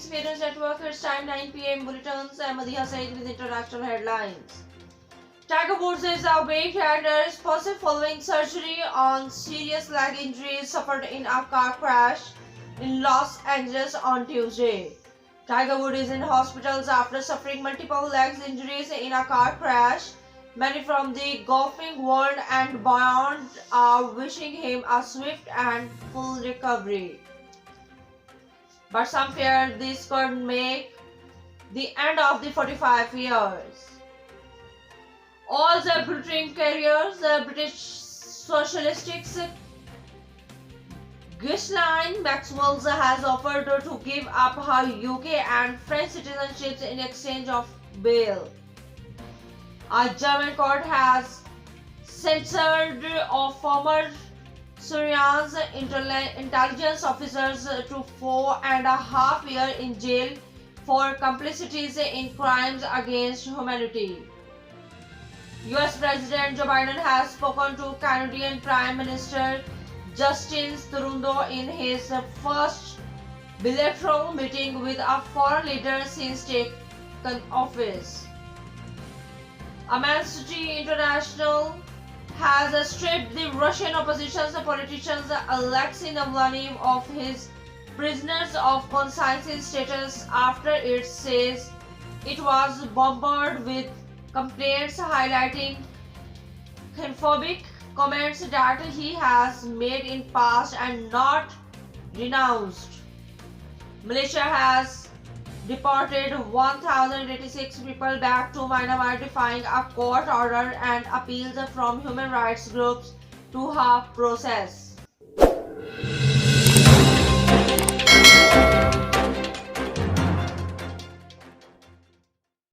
Experience Network. It's time 9 p.m. bulletins. I'm Madiha Said with international headlines. Tiger Woods is awake and responsive following surgery on serious leg injuries suffered in a car crash in Los Angeles on Tuesday. Tiger Woods is in hospitals after suffering multiple leg injuries in a car crash. Many from the golfing world and beyond are wishing him a swift and full recovery. But some fear this could make the end of the 45 years. All the glittering careers, the British socialistics Ghislaine Maxwell has offered to give up her UK and French citizenships in exchange of bail. A German court has censored of former Syrian intelligence officers to 4.5 years in jail for complicities in crimes against humanity. US President Joe Biden has spoken to Canadian Prime Minister Justin Trudeau in his first bilateral meeting with a foreign leader since taking office. Amnesty International has stripped the Russian opposition politician Alexei Navalny of his prisoners of conscience status after it says it was bombarded with complaints highlighting xenophobic comments that he has made in past and not renounced. Malaysia has deported 1,086 people back to Myanmar, defying a court order and appeals from human rights groups to her process.